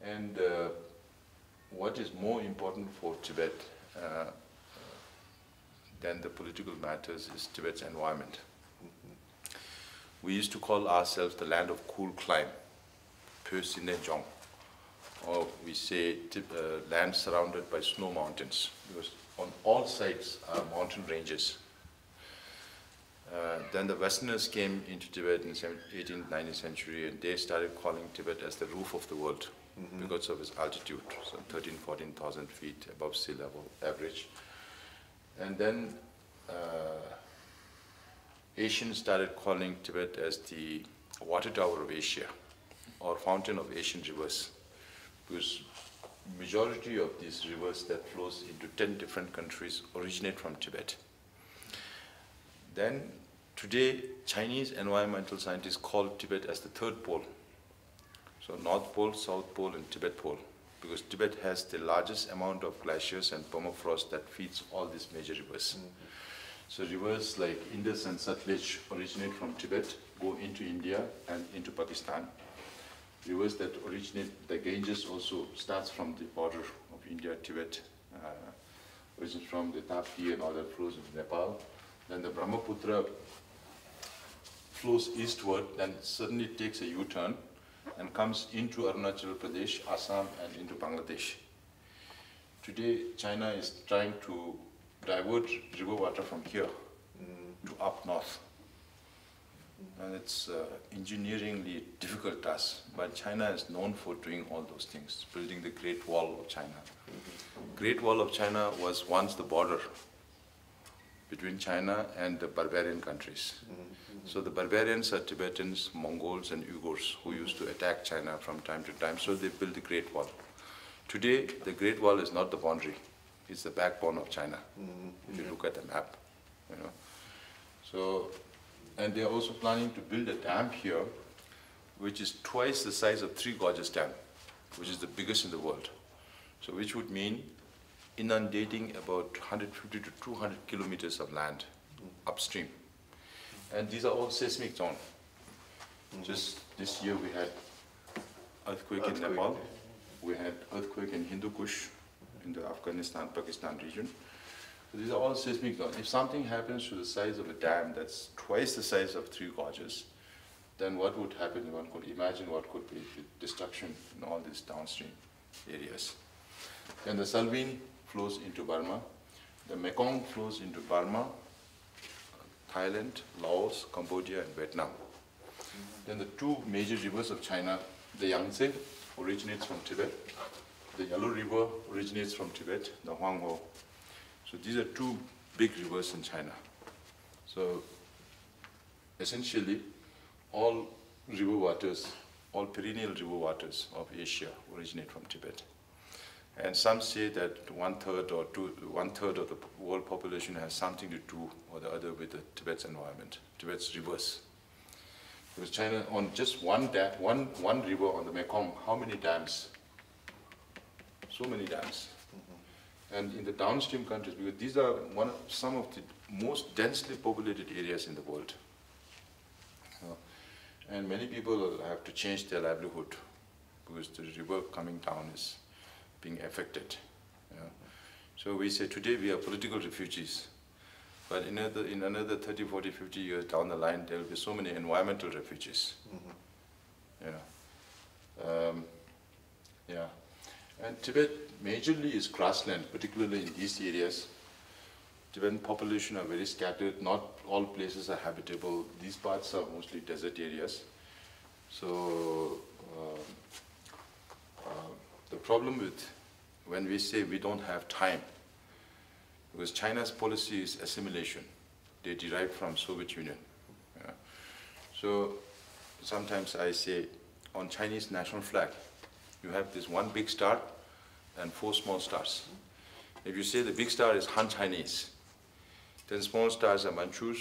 And what is more important for Tibet than the political matters is Tibet's environment. We used to call ourselves the land of cool climb, Pösinejong, or we say land surrounded by snow mountains, because on all sides are mountain ranges. Then the Westerners came into Tibet in the 18th, 19th century, and they started calling Tibet as the roof of the world because of its altitude, so 13,000, 14,000 feet above sea level average. And then Asians started calling Tibet as the water tower of Asia, or fountain of Asian rivers, because majority of these rivers that flows into 10 different countries originate from Tibet. Then today, Chinese environmental scientists call Tibet as the third pole. So North Pole, South Pole, and Tibet Pole, because Tibet has the largest amount of glaciers and permafrost that feeds all these major rivers. So rivers like Indus and Sutlej originate from Tibet, go into India and into Pakistan. Rivers that originate, the Ganges also starts from the border of India, Tibet, originates from the Tapi and all that flows into Nepal. Then the Brahmaputra flows eastward, then suddenly takes a U-turn and comes into Arunachal Pradesh, Assam, and into Bangladesh. Today, China is trying to divert river water from here to up north. And it's engineeringly difficult task, but China is known for doing all those things, building the Great Wall of China. Great Wall of China was once the border between China and the barbarian countries. So the barbarians are Tibetans, Mongols, and Uyghurs who used to attack China from time to time, so they built the Great Wall. Today, the Great Wall is not the boundary, it's the backbone of China, if you look at the map. So, and they're also planning to build a dam here, which is twice the size of Three Gorges Dam, which is the biggest in the world. So which would mean inundating about 150 to 200 kilometers of land upstream. And these are all seismic zones. Just this year we had earthquake in Nepal. We had earthquake in Hindu Kush, in the Afghanistan-Pakistan region. So these are all seismic zones. If something happens to the size of a dam that's twice the size of Three Gorges, then what would happen? One could imagine what could be the destruction in all these downstream areas. Then the Salween flows into Burma. The Mekong flows into Burma, Thailand, Laos, Cambodia, and Vietnam. Then the two major rivers of China, the Yangtze originates from Tibet. The Yellow River originates from Tibet, the Huanghe. So these are two big rivers in China. So essentially, all river waters, all perennial river waters of Asia originate from Tibet. And some say that one-third of the world population has something to do or the other with the Tibet's environment, Tibet's rivers. Because China, on just one river on the Mekong, how many dams? So many dams. And in the downstream countries, because these are some of the most densely populated areas in the world. And many people have to change their livelihood because the river coming down is being affected. So we say today we are political refugees, but in another 30, 40, 50 years down the line, there will be so many environmental refugees. And Tibet majorly is grassland, particularly in these areas. Tibetan population are very scattered, not all places are habitable. These parts are mostly desert areas. So the problem with when we say we don't have time, because China's policy is assimilation. They derive from Soviet Union. So sometimes I say on Chinese national flag, you have this one big star and 4 small stars. If you say the big star is Han Chinese, then small stars are Manchus,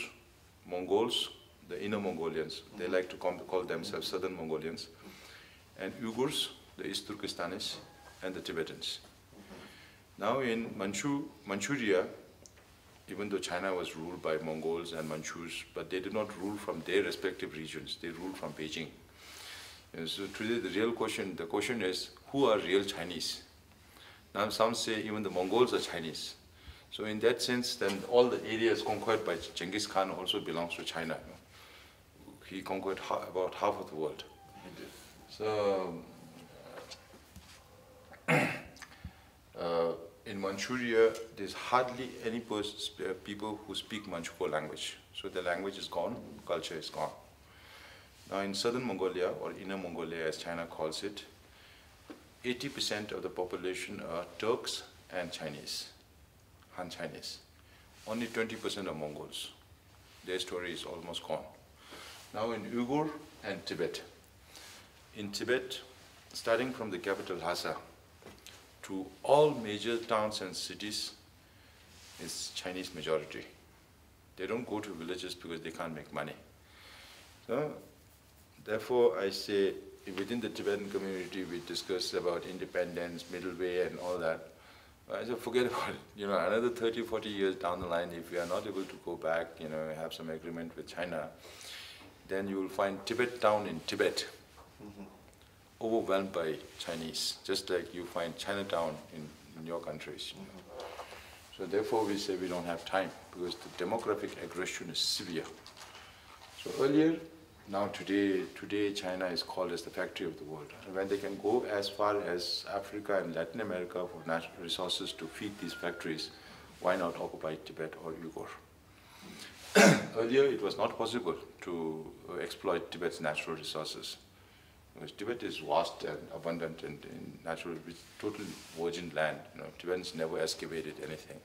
Mongols, the inner Mongolians. They like to call themselves Southern Mongolians. And Uyghurs, the East Turkestanis, and the Tibetans. Now in Manchuria, even though China was ruled by Mongols and Manchus, but they did not rule from their respective regions. They ruled from Beijing. And so today the question is, who are real Chinese. Now some say even the Mongols are Chinese. So in that sense, then all the areas conquered by Genghis Khan also belongs to China. He conquered about half of the world. So in Manchuria, there's hardly any people who speak Manchukuo language. So the language is gone, culture is gone. Now in southern Mongolia, or inner Mongolia as China calls it, 80% of the population are Turks and Chinese, Han Chinese. Only 20% are Mongols. Their story is almost gone. Now in Uyghur and Tibet. In Tibet, starting from the capital Lhasa to all major towns and cities is Chinese majority. They don't go to villages because they can't make money. So, therefore, I say within the Tibetan community, we discuss about independence, middle way, and all that. I said, forget about it. Another 30, 40 years down the line, if we are not able to go back, have some agreement with China, then you will find Tibet town in Tibet overwhelmed by Chinese, just like you find Chinatown in your countries. So therefore, we say we don't have time because the demographic aggression is severe. So earlier, now today China is called as the factory of the world. And when they can go as far as Africa and Latin America for natural resources to feed these factories, why not occupy Tibet or Uyghur? Earlier, it was not possible to exploit Tibet's natural resources. Because Tibet is vast and abundant and natural, it's totally virgin land. Tibetans never excavated anything.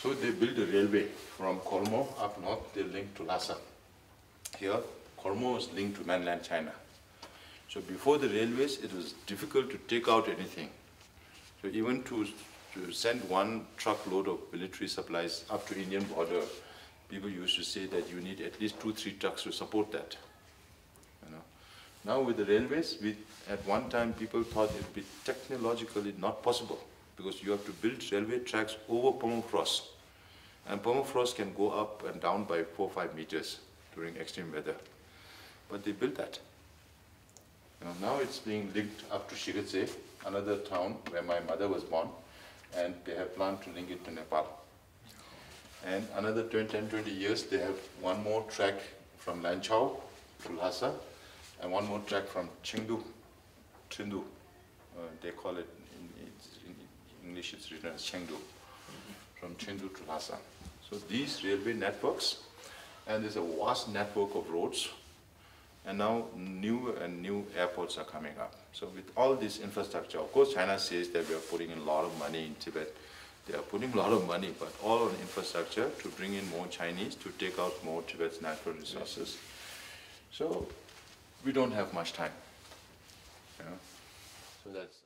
So they built a railway from Kormo up north, they linked to Lhasa. Here, Kormo is linked to mainland China. So before the railways, it was difficult to take out anything. So even to send one truckload of military supplies up to Indian border, people used to say that you need at least 2-3 trucks to support that. Now with the railways, at one time people thought it would be technologically not possible because you have to build railway tracks over permafrost. And permafrost can go up and down by 4 or 5 meters during extreme weather. But they built that. Now it's being linked up to Shigatse, another town where my mother was born, and they have planned to link it to Nepal. And another 10-20 years, they have one more track from Lanchao to Lhasa, and one more track from Chengdu, they call it, in English it's written as Chengdu, from Chengdu to Lhasa. So these railway networks, and there's a vast network of roads, and now new airports are coming up. So with all this infrastructure, of course China says that we are putting in a lot of money in Tibet. They are putting a lot of money, but all on infrastructure to bring in more Chinese, to take out more Tibet's natural resources. So we don't have much time. So that's